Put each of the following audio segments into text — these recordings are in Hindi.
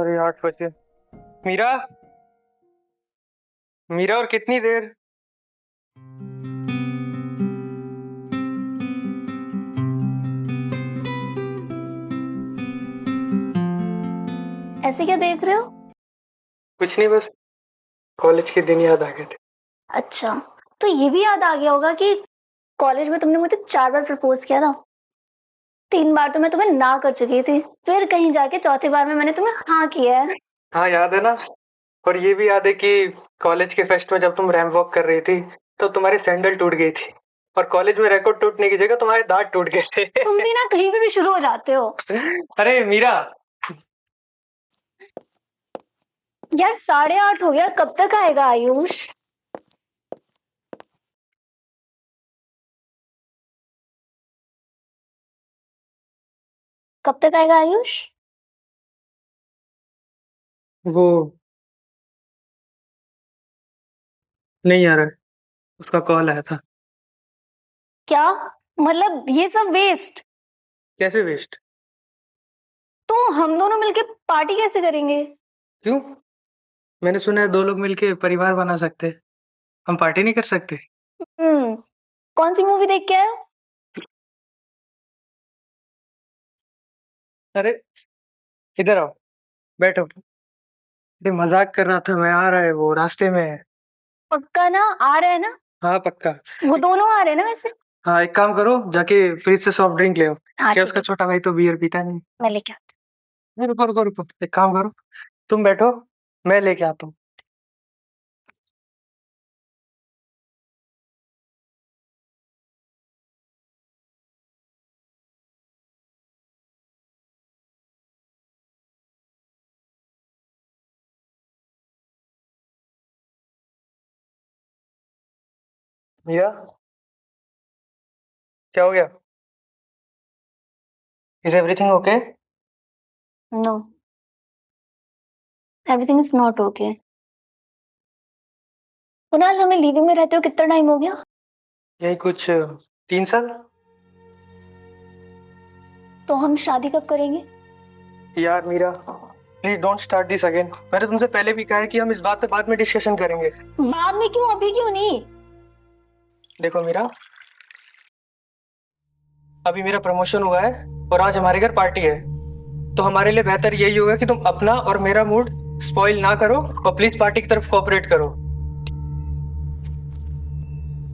अभी 8 बजे। मीरा, मीरा और कितनी देर? ऐसे क्या देख रहे हो? कुछ नहीं, बस कॉलेज के दिन याद आ गए थे। अच्छा, तो ये भी याद आ गया होगा कि कॉलेज में तुमने मुझे 4 बार प्रपोज किया था। 3 बार तो मैं तुम्हें ना कर चुकी थी, फिर कहीं जाके चौथी बार में मैंने तुम्हें हाँ किया है। हाँ, याद है ना। और ये भी याद है कि कॉलेज के फेस्ट में जब तुम रैंप वॉक कर रही थी तो तुम्हारी सैंडल टूट गई थी और कॉलेज में रिकॉर्ड टूटने की जगह तुम्हारे दांत टूट गए थे। तुम भी ना कहीं पे भी शुरू हो जाते हो। अरे मीरा, यार 8:30 हो गया, कब तक आएगा आयुष? कब तक आएगा आयुष? वो नहीं आ रहा है, उसका कॉल आया था। क्या मतलब ये सब वेस्ट? कैसे वेस्ट? तो हम दोनों मिलके पार्टी कैसे करेंगे? क्यों? मैंने सुना है 2 लोग मिलके परिवार बना सकते हैं। हम पार्टी नहीं कर सकते? कौन सी मूवी देख के आए हो? अरे इधर आओ, बैठो। अरे मजाक कर रहा था मैं, आ रहा है, वो रास्ते में है। पक्का ना आ रहा है ना? हाँ पक्का। वो दोनों आ रहे हैं ना वैसे? हाँ, एक काम करो, जाके फ्रिज से सॉफ्ट ड्रिंक ले आओ। हाँ क्या ठीक उसका है, छोटा भाई तो बियर पीता नहीं? मैं लेके आती नहीं, रुको रुको रुको, एक काम करो, तुम बैठो, मैं लेके आता हूँ। मीरा, क्या हो गया? Is everything okay? हूँ। No, everything is not okay. Kunal, हमें लिविंग में रहते हो कितना टाइम हो गया? यही कुछ 3 साल। तो हम शादी कब करेंगे? यार Meera, please don't start this again. मैंने तुमसे पहले भी कहा है कि हम इस बात पे बाद में डिस्कशन करेंगे। बाद में क्यों, अभी क्यों नहीं? देखो मीरा, अभी मेरा प्रमोशन हुआ है और आज हमारे घर पार्टी है, तो हमारे लिए बेहतर यही होगा कि तुम अपना और मेरा मूड स्पॉइल ना करो और प्लीज पार्टी की तरफ कोऑपरेट करो।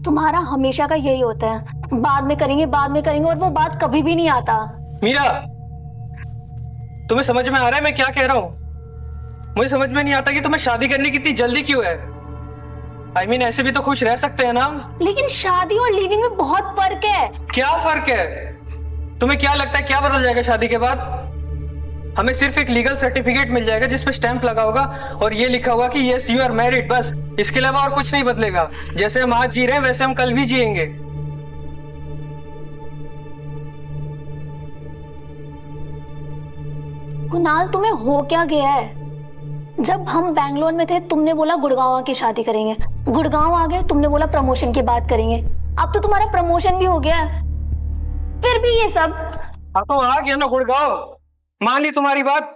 तुम्हारा हमेशा का यही होता है, बाद में करेंगे बाद में करेंगे, और वो बात कभी भी नहीं आता। मीरा, तुम्हें समझ में आ रहा है मैं क्या कह रहा हूँ? मुझे समझ में नहीं आता कि तुम्हें शादी करने की इतनी जल्दी क्यों है। I mean, ऐसे भी तो खुश रह सकते हैं ना हम। लेकिन शादी और लिविंग में बहुत फर्क है। क्या फर्क है? तुम्हें क्या लगता है क्या बदल जाएगा शादी के बाद? हमें सिर्फ एक लीगल सर्टिफिकेट मिल जाएगा जिस पे स्टैंप लगा होगा और ये लिखा होगा कि यस यू आर मैरिड, बस। इसके अलावा और कुछ नहीं बदलेगा। जैसे हम आज जी रहे हैं वैसे हम कल भी जिएंगे। कुणाल, तुम्हें हो क्या गया है? जब हम बैंगलोर में थे तुमने बोला गुड़गांव आके शादी करेंगे, गुड़गांव आ गए तुमने बोला प्रमोशन की बात करेंगे, अब तो तुम्हारा प्रमोशन भी हो गया है, फिर भी ये सब। हाँ तो आ गया ना गुड़गांव, मान ली तुम्हारी बात।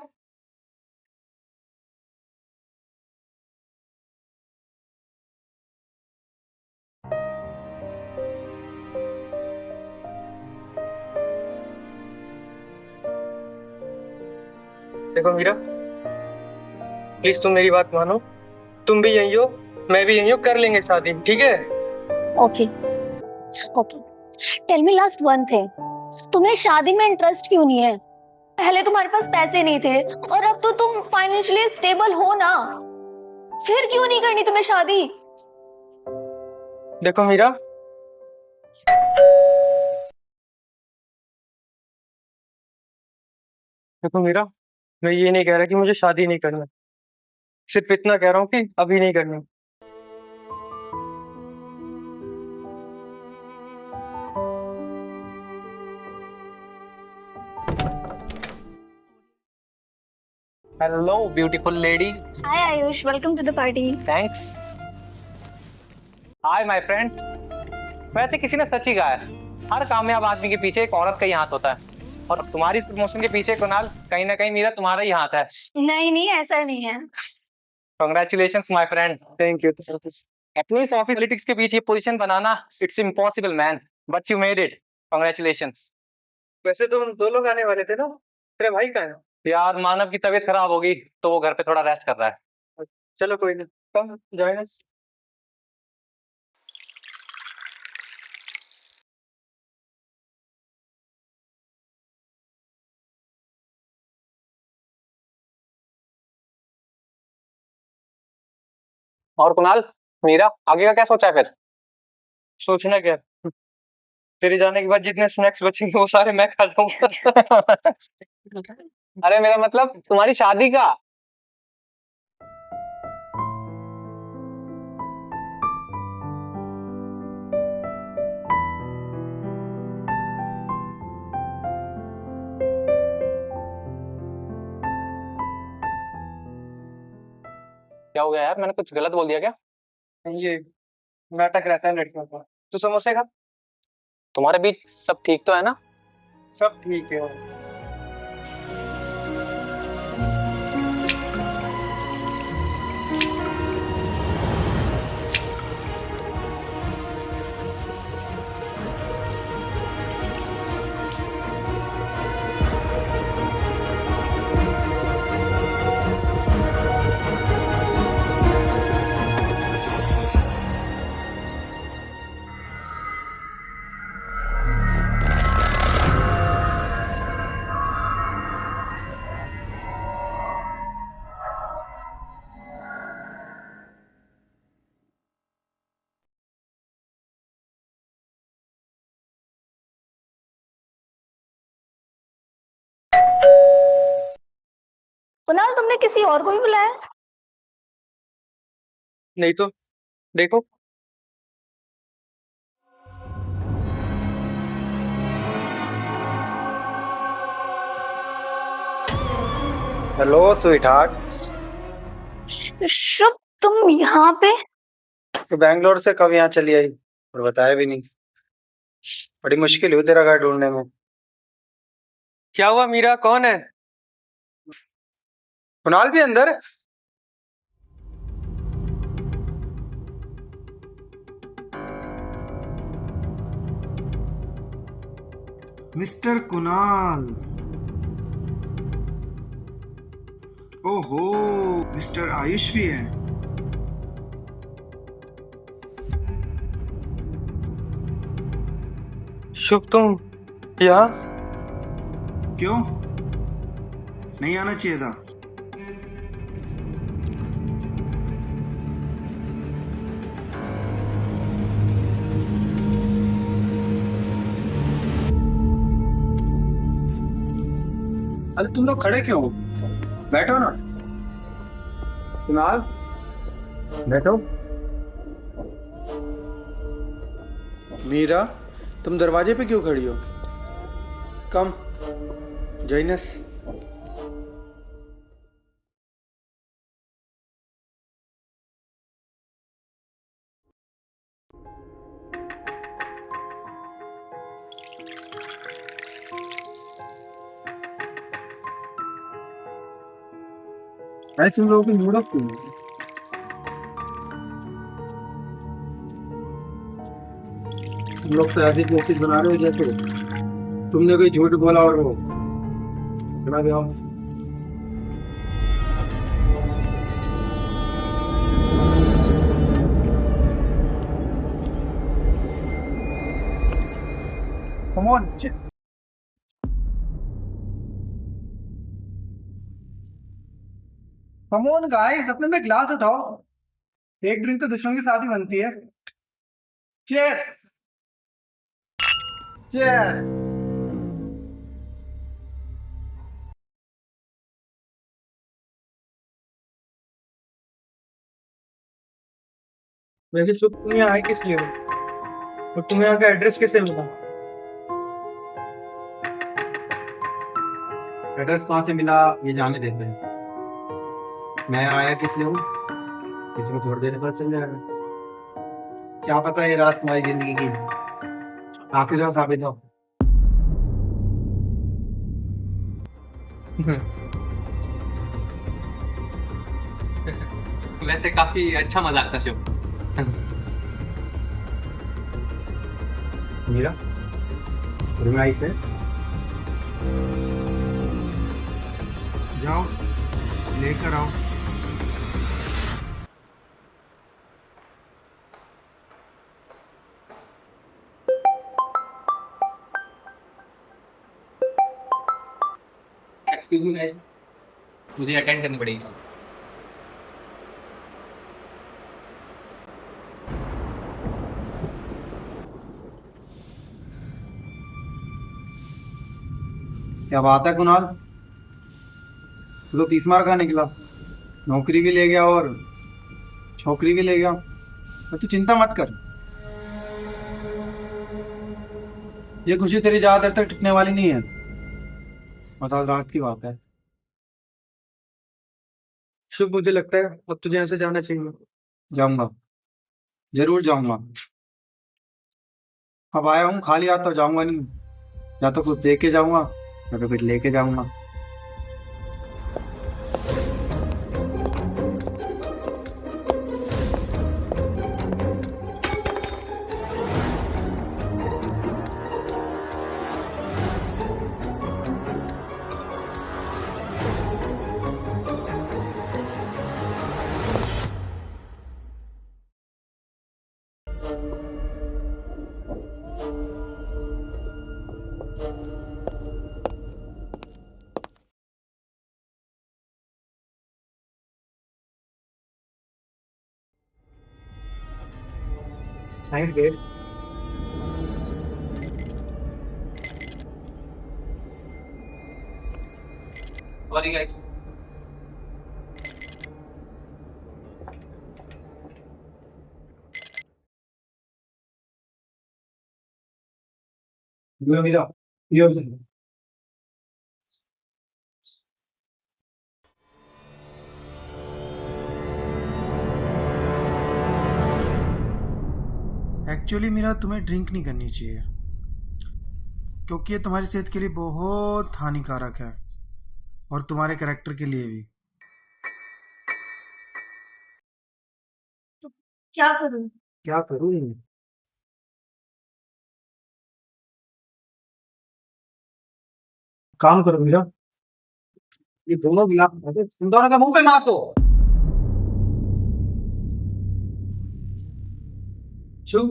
देखो मीरा, प्लीज तुम मेरी बात मानो। तुम भी यही हो, मैं भी यही हूँ, कर लेंगे शादी, ठीक है? Okay okay, tell me last one thing, तुम्हें शादी में इंटरेस्ट क्यों नहीं है? पहले तुम्हारे पास पैसे नहीं थे और अब तो तुम फाइनेंशियली स्टेबल हो ना, फिर क्यों नहीं करनी तुम्हें शादी? देखो मीरा, देखो मीरा, मैं ये नहीं कह रहा कि मुझे शादी नहीं करना, सिर्फ इतना कह रहा हूँ कि अभी नहीं करनी। Hello beautiful lady. Hi Ayush, welcome to the party. Thanks. Hi my friend. वैसे किसी ने सच ही कहा है, हर कामयाब आदमी के पीछे एक औरत का ही हाथ होता है। और तुम्हारी प्रमोशन के पीछे कुणाल कहीं ना कहीं मीरा तुम्हारा ही हाथ है। नहीं नहीं, ऐसा नहीं है। Congratulations my friend. Thank you. अपनी इस ऑफिस पॉलिटिक्स के बीच ये position banana it's impossible man, but you made it. Congratulations. वैसे तो हम 2 लोग आने वाले थे ना, तेरे भाई कहाँ है? यार मानव की तबीयत खराब होगी तो वो घर पे थोड़ा रेस्ट कर रहा है। चलो कोई नहीं, कम जॉइन अस। और कुणाल, मीरा आगे का क्या सोचा है फिर? सोचना क्या, तेरे जाने के बाद जितने स्नैक्स बचेंगे वो सारे मैं खा जाऊंगा। अरे मेरा मतलब तुम्हारी शादी का। क्या हो गया यार, मैंने कुछ गलत बोल दिया क्या? ये नाटक रहता है लड़कियों का। तो समोसे खा। तुम्हारे बीच सब ठीक तो है ना? सब ठीक है। कुणाल, तुमने किसी और को भी बुलाया? नहीं तो देखो। Hello sweet heart. शुभ, तुम यहाँ पे? तो बैंगलोर से कब यहाँ चली आई और बताया भी नहीं। बड़ी मुश्किल हुई तेरा घर ढूंढने में। क्या हुआ मीरा, कौन है? कुणाल भी अंदर? मिस्टर कुणाल। ओहो, मिस्टर आयुष भी है। शुभ, तुम यहाँ? क्यों नहीं आना चाहिए था? अरे तुम लोग खड़े क्यों हो? बैठो ना। कुणाल बैठो। मीरा, तुम दरवाजे पे क्यों खड़ी हो? कम join us। आज तुम लोगों की मूड ऑफ क्यों है? तुम लोग तो ऐसी मैसेज बना रहे हो जैसे तुमने कोई झूठ बोला और वो बना दिया। Come on। Come on guys, अपने में ग्लास उठाओ। एक ड्रिंक तो दुश्मन की साथ ही बनती है। Cheers। Cheers। वैसे चुप, तुम यहाँ आए किस लिए हो? और तुम्हें यहाँ का एड्रेस कैसे मिला? एड्रेस कहाँ से मिला ये जाने देते हैं। मैं आया किस लिए हूँ किसी को थोड़ी देर बाद चल जाएगा। क्या पता ये रात तुम्हारी जिंदगी की आखिरी रात साबित हो। वैसे काफी अच्छा मजाक था शुभ। मीरा, रूम में आई से जाओ लेकर आओ। एक्सक्यूज मी, मुझे अटेंड करनी पड़ेगी। क्या बात है कुणाल, तू तो 30 मार का निकला, नौकरी भी ले गया और छोकरी भी ले गया। तो तू चिंता मत कर, ये खुशी तेरी ज्यादा देर तक टिकने वाली नहीं है, बस आज रात की बात है। शुभ, मुझे लगता है अब तुझे यहाँ से जाना चाहिए। जाऊंगा, जरूर जाऊंगा। अब आया हूँ खाली हाथ तो जाऊंगा नहीं, या तो कुछ दे के जाऊंगा या तो कुछ लेके जाऊंगा। Thanks Dave. Sorry guys. Meera, ये एक्चुअली मेरा तुम्हें ड्रिंक नहीं करनी चाहिए, क्योंकि ये तुम्हारी सेहत के लिए बहुत हानिकारक है और तुम्हारे कैरेक्टर के लिए भी। क्या करूं? क्या करूँ? काम करो मीरा, ये दोनों गिलास इन दोनों का मुंह पे मार दो। शुभ,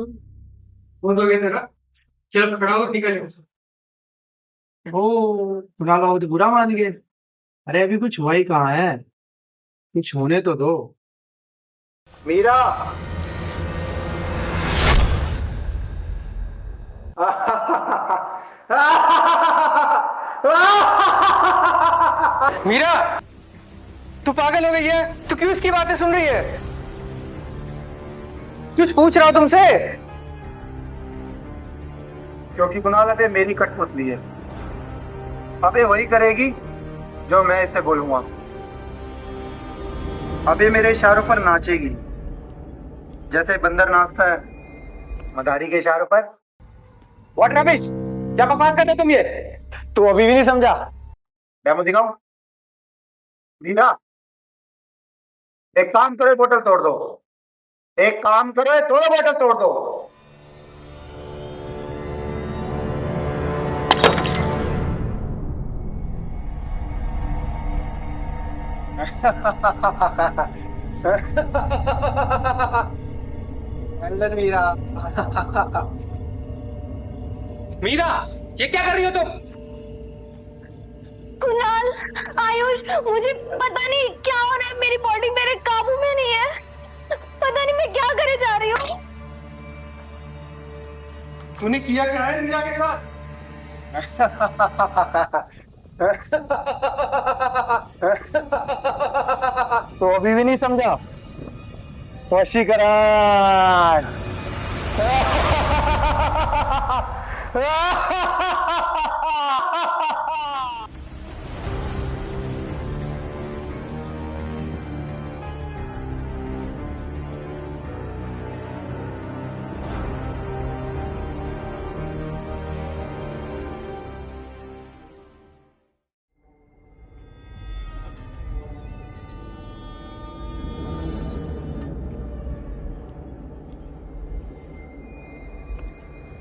वो तो गया तेरा, चल खड़ा हो निकल यहाँ से। ओ कुणाल बाबू तो बुरा मान गए। अरे अभी कुछ हुआ ही कहाँ है, कुछ होने तो दो। मीरा, मीरा, तू पागल हो गई है? तू क्यों इसकी बातें सुन रही है? कुछ पूछ रहा हूं तुमसे। क्योंकि कुणाल अबे मेरी कठपुतली है, अबे वही करेगी जो मैं इसे बोलूंगा। अबे मेरे इशारों पर नाचेगी, जैसे बंदर नाचता है मदारी के इशारों पर। व्हाट रबिश, क्या बकवास करते हो तुम ये? तू अभी भी नहीं समझा? डेमो दिखाओ। मीरा, एक काम करो, बोतल तोड़ दो। एक काम करो, दोनों बोतल तोड़ दो। मीरा, मीरा, ये क्या कर रही हो तुम? कुणाल, आयुष, मुझे पता नहीं क्या हो रहा है, मेरी बॉडी मेरे काबू में नहीं है। पता नहीं मैं क्या करे जा रही हूँ। तूने किया क्या है इंदिरा के साथ? तो अभी भी नहीं समझा? वशीकरण।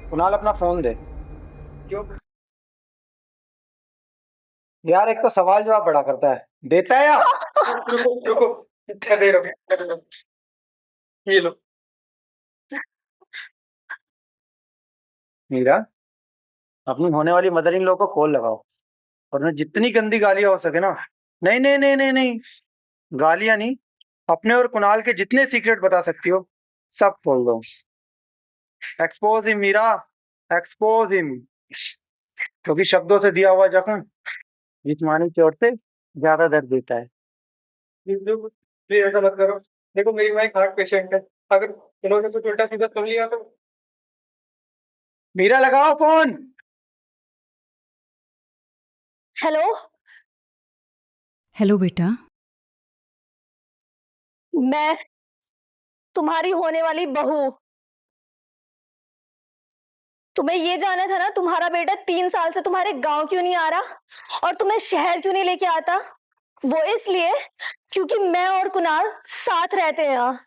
कुणाल अपना फोन दे। क्यों? यार एक तो सवाल जवाब बड़ा करता है, देता है या? रुको रुको, दे रहा हूँ। ये लो। मीरा, अपनी होने वाली मदर इन लॉ को कॉल लगाओ और उन्हें जितनी गंदी गालियां हो सके ना, नहीं नहीं नहीं नहीं नहीं, गालियां नहीं, अपने और कुणाल के जितने सीक्रेट बता सकती हो सब खोल दो। Expose him Meera, expose him, क्योंकि शब्दों से दिया हुआ जख्म जिस्मानी चोट से ज्यादा दर्द देता है। प्लीज ऐसा मत करो। देखो मेरी माँ एक हार्ट पेशेंट है, अगर उन्होंने कुछ उल्टा सीधा कर लिया तो। मीरा लगाओ फोन। हेलो, हेलो बेटा। मैं तुम्हारी होने वाली बहू। तुम्हें ये जानना था ना, तुम्हारा बेटा 3 साल से तुम्हारे गांव क्यों नहीं आ रहा और तुम्हें शहर क्यों नहीं लेके आता? वो इसलिए क्योंकि मैं और कुणाल साथ रहते हैं यहाँ,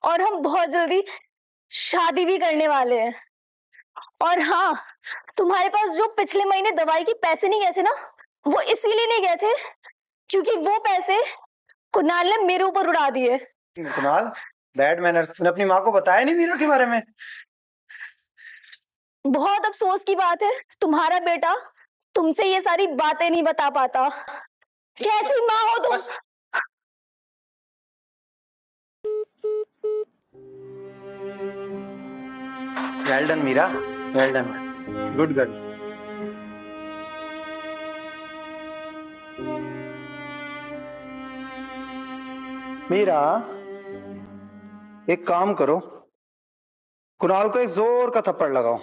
और हम बहुत जल्दी शादी भी करने वाले हैं। और हाँ, तुम्हारे पास जो पिछले महीने दवाई के पैसे नहीं गए थे ना, वो इसीलिए नहीं गए थे क्योंकि वो पैसे कुणाल ने मेरे ऊपर उड़ा दिए। कुणाल, बैड मैनर, तूने अपनी माँ को बताया नहीं मीरा के बारे में? बहुत अफसोस की बात है, तुम्हारा बेटा तुमसे ये सारी बातें नहीं बता पाता। कैसी माँ हो तुम? Well done Meera, well done, good girl. Meera, एक काम करो, कुणाल को एक जोर का थप्पड़ लगाओ।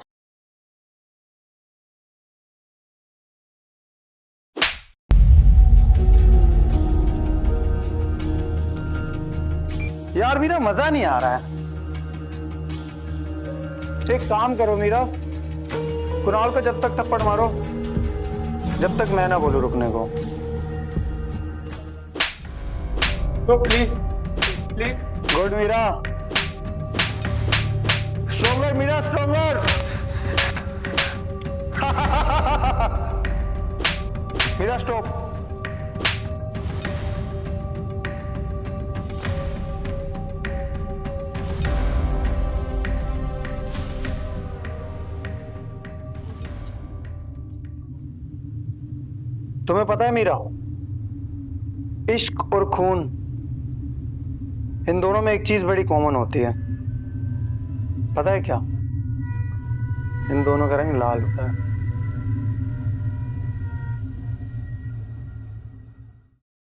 यार मीरा, मजा नहीं आ रहा है। एक काम करो मीरा, कुणाल को जब तक थप्पड़ मारो जब तक मैं ना बोलूं रुकने को। तो please please. Good Meera, stronger Meera, stronger. Meera stop. तुम्हें पता है मीरा, इश्क और खून, इन दोनों में एक चीज बड़ी कॉमन होती है। पता है क्या? इन दोनों का रंग लाल होता है।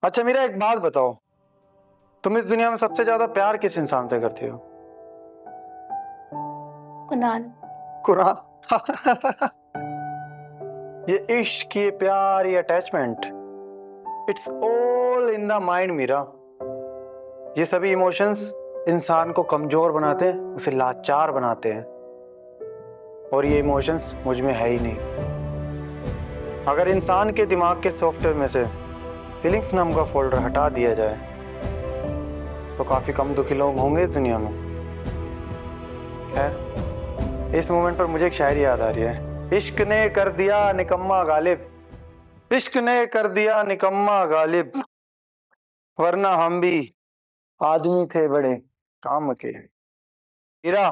अच्छा मीरा, एक बात बताओ, तुम इस दुनिया में सबसे ज्यादा प्यार किस इंसान से करती हो? कुणाल। कुरान। ये इश्क, ये प्यार, ये attachment, it's all in the mind Meera. ये सभी इमोशंस इंसान को कमजोर बनाते हैं, उसे लाचार बनाते हैं, और ये इमोशंस मुझ में है ही नहीं। अगर इंसान के दिमाग के सॉफ्टवेयर में से फीलिंग्स नाम का फोल्डर हटा दिया जाए तो काफी कम दुखी लोग होंगे इस दुनिया में। खैर, इस मोमेंट पर मुझे एक शायरी याद आ रही है। इश्क ने कर दिया निकम्मा गालिब, इश्क ने कर दिया निकम्मा गालिब, वरना हम भी आदमी थे बड़े काम के। हीरा,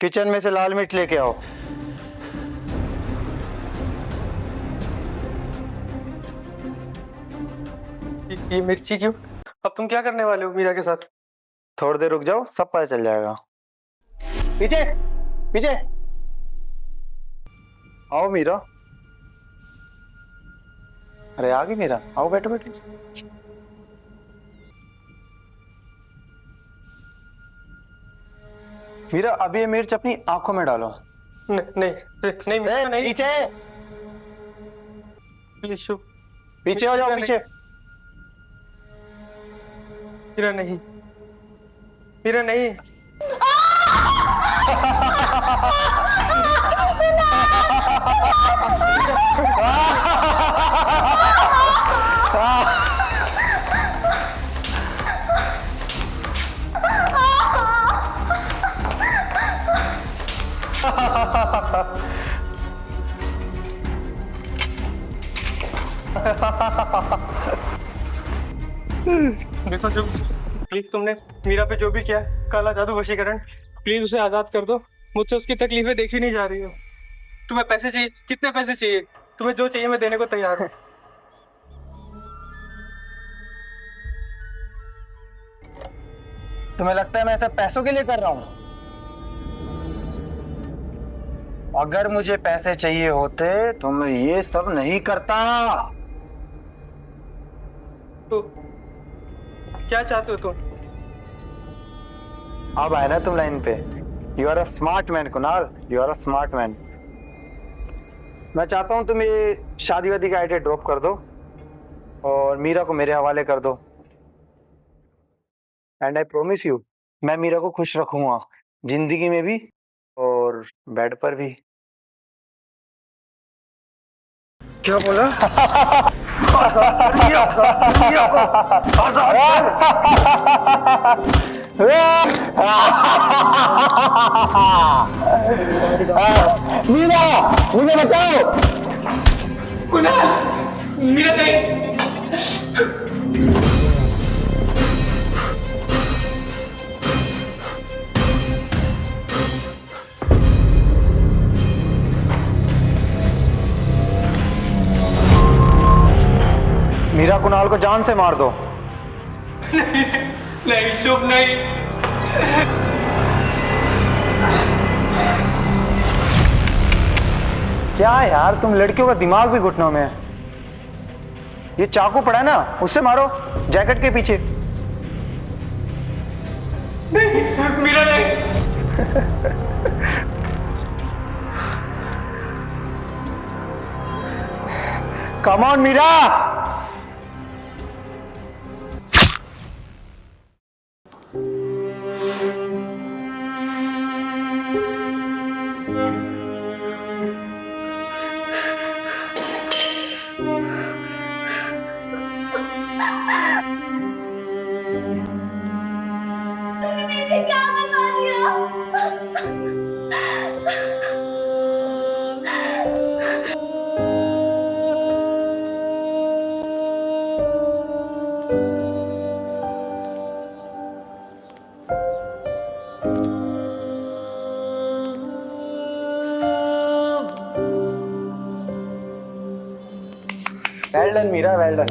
किचन में से लाल मिर्च लेके आओ। ये मिर्ची क्यों? अब तुम क्या करने वाले हो मीरा के साथ? थोड़ी देर रुक जाओ, सब पता चल जाएगा। पीछे पीछे आओ मीरा। अरे आ गई मीरा, आओ बैठो बैठो। मीरा, अभी ये मिर्च अपनी आंखों में डालो। नहीं नहीं मीरा, नहीं। पीछे प्लीज शु। पीछे हो जाओ, पीछे। मीरा नहीं, मीरा नहीं। देखो शुभ, प्लीज तुमने मीरा पे जो भी किया, काला जादू वशीकरण, प्लीज उसे आजाद कर दो। मुझसे उसकी तकलीफें देखी नहीं जा रही हो। तुम्हें पैसे चाहिए? कितने पैसे चाहिए? तुम्हें जो चाहिए मैं देने को तैयार हूँ। तुम्हें लगता है मैं ऐसा पैसों के लिए कर रहा हूं? अगर मुझे पैसे चाहिए होते तो मैं ये सब नहीं करता। तो क्या चाहते हो तुम? अब आए ना तुम लाइन पे। You are a smart man Kunal, you are a smart man. मैं चाहता हूं तुम ये शादी वादी का आइडिया ड्रॉप कर दो और मीरा को मेरे हवाले कर दो। एंड आई प्रॉमिस यू, मैं मीरा को खुश रखूंगा, जिंदगी में भी और बेड पर भी। क्या बोला? मीरा, मुझे बचाओ। कुणाल, मीरा नहीं। मीरा कुणाल को जान से मार दो। नहीं शुभ, नहीं। क्या यार, तुम लड़कियों का दिमाग भी घुटनों में है। ये चाकू पड़ा है ना, उससे मारो, जैकेट के पीछे। नहीं मीरा नहीं। Come on Meera. मेरे क्या करवा दिया? Well done Meera, well done.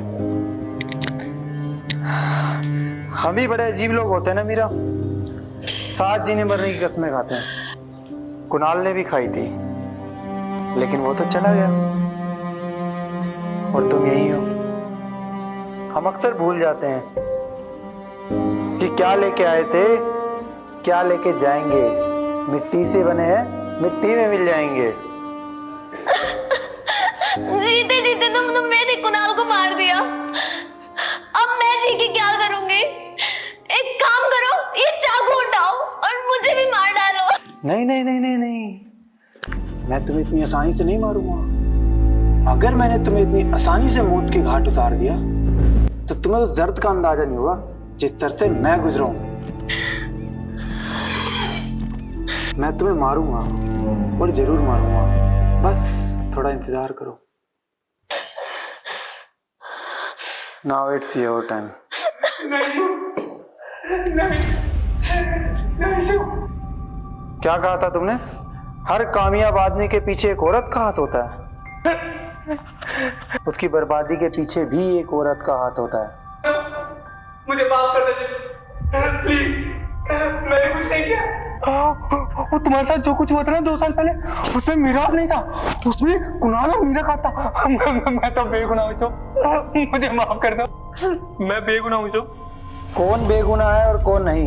हम भी बड़े अजीब लोग होते हैं ना मीरा, साथ जीने मरने की कसमें खाते हैं। कुणाल ने भी खाई थी, लेकिन वो तो चला गया और तुम यही हो। हम अक्सर भूल जाते हैं कि क्या लेके आए थे, क्या लेके जाएंगे। मिट्टी से बने हैं, मिट्टी में मिल जाएंगे। जीते जीते तुम मेरे कुणाल को मार दिया। अब मैं जी के क्या करूंगी? एक काम करो, ये चाकू उठाओ और मुझे भी मार डालो। नहीं नहीं नहीं नहीं नहीं, मैं तुम्हें इतनी आसानी से नहीं मारूंगा। अगर मैंने तुम्हें इतनी आसानी से मौत के घाट उतार दिया तो तुम्हें उस दर्द का अंदाजा नहीं होगा जिस तरह से मैं गुजरा हूं। मैं तुम्हें मारूंगा और जरूर मारूंगा, बस थोड़ा इंतजार करो। Now it's your time. क्या कहा था तुमने? हर कामयाब आदमी के पीछे एक औरत का हाथ होता है। उसकी बर्बादी के पीछे भी एक औरत का हाथ होता है। मुझे माफ कर दे प्लीज, मैंने कुछ नहीं किया। वो तुम्हारे साथ जो कुछ हुआ था ना 2 साल पहले, उसमें मीरा नहीं था, उसमें कुणाल और मीरा का था। मैं तो बेगुनाह हूँ, मुझे माफ कर दो। मैं बेगुनाह हूँ। कौन बेगुनाह है और कौन नहीं,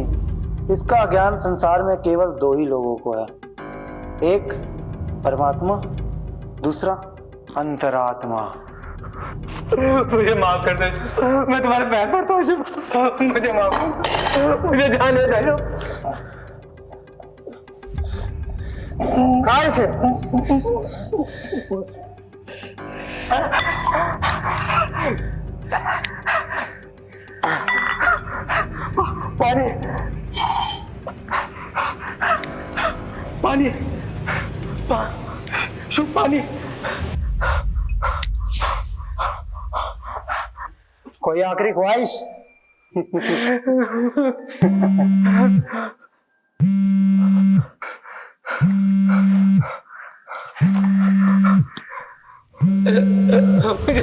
इसका ज्ञान संसार में केवल 2 ही लोगों को है। एक परमात्मा, दूसरा अंतरात्मा। मुझे माफ कर दो, मैं तुम्हारे पैर पड़ता हूँ। मुझे माफ कर, मुझे जाने दो। कहां से? पानी, पानी, शुभ पानी। कोई आखिरी ख्वाहिश? मुझे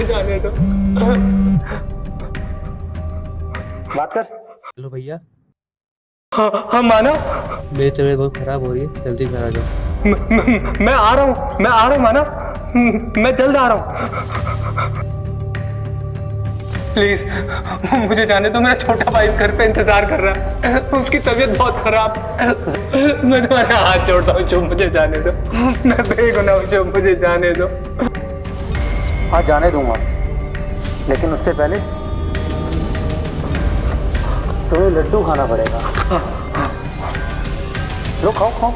जाने दो। बात कर। हेलो भैया, हाँ मानव, मेरी तबीयत बहुत खराब हो रही है, जल्दी घर आ जाओ। मैं आ रहा हूँ मानव, मैं जल्द आ रहा हूँ। प्लीज मुझे जाने दो, मेरा छोटा भाई घर पे इंतजार कर रहा है, उसकी तबीयत बहुत खराब है। मैं तुम्हारे हाथ जोड़ता हूँ, जो मुझे जाने दो, मैं बेगुनाह हूँ, जो मुझे जाने दो। हाँ जाने दूंगा, लेकिन उससे पहले तुम्हें लड्डू खाना पड़ेगा। लो खाओ खाओ।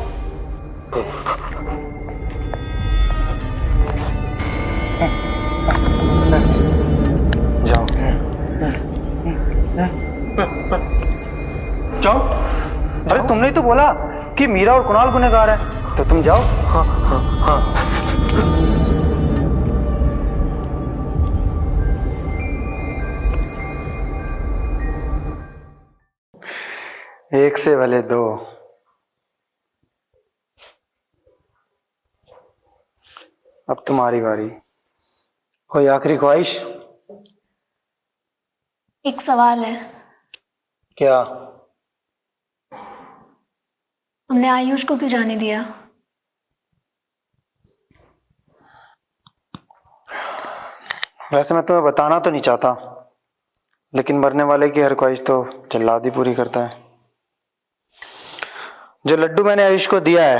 जाओ जाओ। अरे तुमने ही तो बोला कि मीरा और कुणाल गुनहगार है, तो तुम जाओ। हाँ हाँ हाँ। एक से भले दो। अब तुम्हारी बारी। कोई आखिरी ख्वाहिश? एक सवाल है, क्या? तुमने आयुष को क्यों जाने दिया? वैसे मैं तुम्हें बताना तो नहीं चाहता, लेकिन मरने वाले की हर ख्वाहिश तो जल्लाद ही पूरी करता है। जो लड्डू मैंने आयुष को दिया है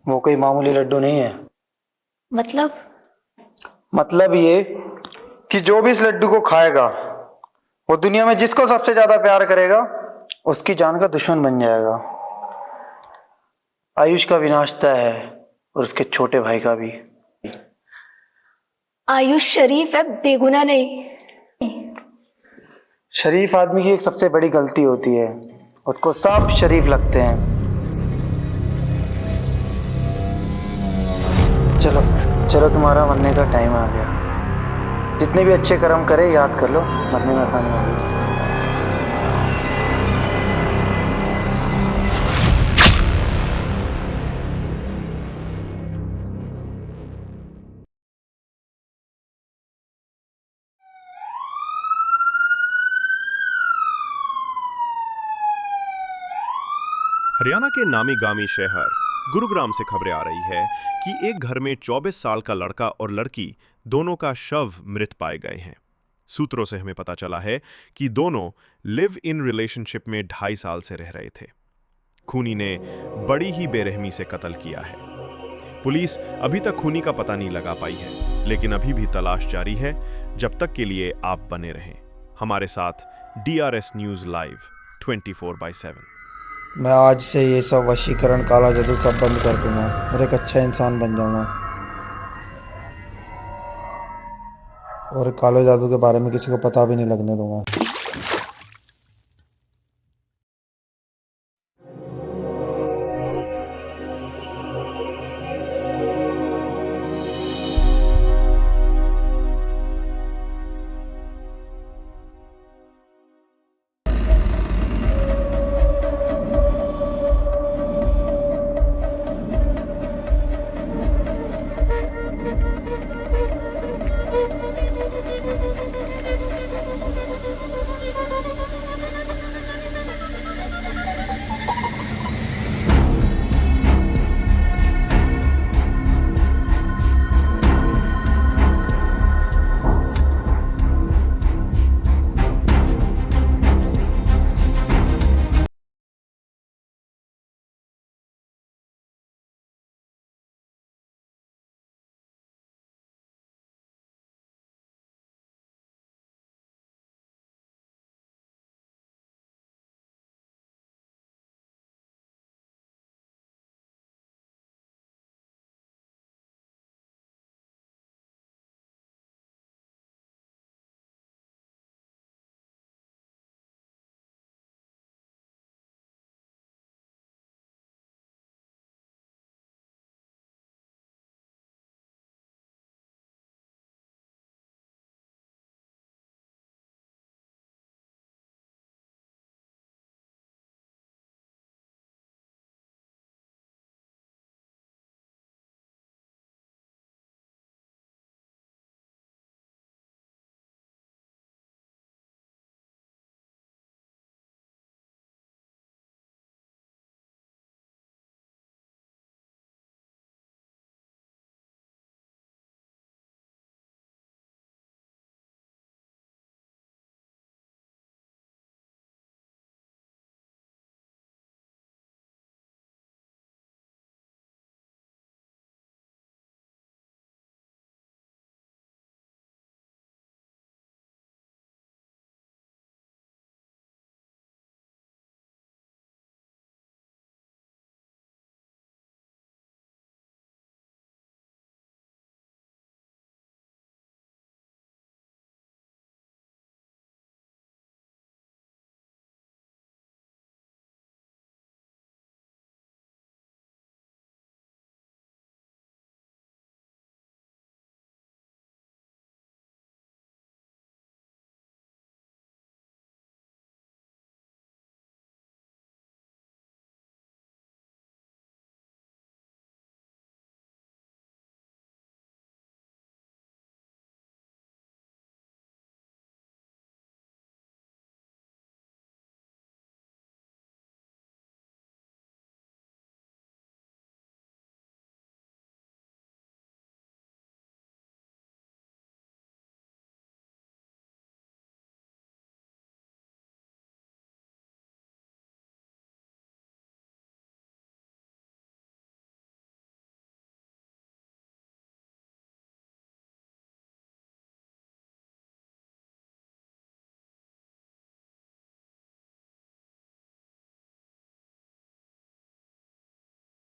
वो कोई मामूली लड्डू नहीं है। मतलब ये कि जो भी इस लड्डू को खाएगा वो दुनिया में जिसको सबसे ज्यादा प्यार करेगा उसकी जान का दुश्मन बन जाएगा। आयुष का विनाश तय है और उसके छोटे भाई का भी। आयुष शरीफ है, बेगुनाह नहीं। शरीफ आदमी की एक सबसे बड़ी गलती होती है, उसको सब शरीफ लगते हैं। चलो चलो, तुम्हारा मरने का टाइम आ गया। जितने भी अच्छे कर्म करे याद कर लो, मरने में आसानी होगी। हरियाणा के नामी गामी शहर गुरुग्राम से खबरें आ रही है कि एक घर में 24 साल का लड़का और लड़की दोनों का शव मृत पाए गए हैं। सूत्रों से हमें पता चला है कि दोनों लिव इन रिलेशनशिप में 2.5 साल से रह रहे थे। खूनी ने बड़ी ही बेरहमी से कत्ल किया है। पुलिस अभी तक खूनी का पता नहीं लगा पाई है, लेकिन अभी भी तलाश जारी है। जब तक के लिए आप बने रहें हमारे साथ DRS न्यूज लाइव 24/7। मैं आज से ये सब वशीकरण, काला जादू सब बंद कर दूंगा और एक अच्छा इंसान बन जाऊंगा, और काले जादू के बारे में किसी को पता भी नहीं लगने दूंगा।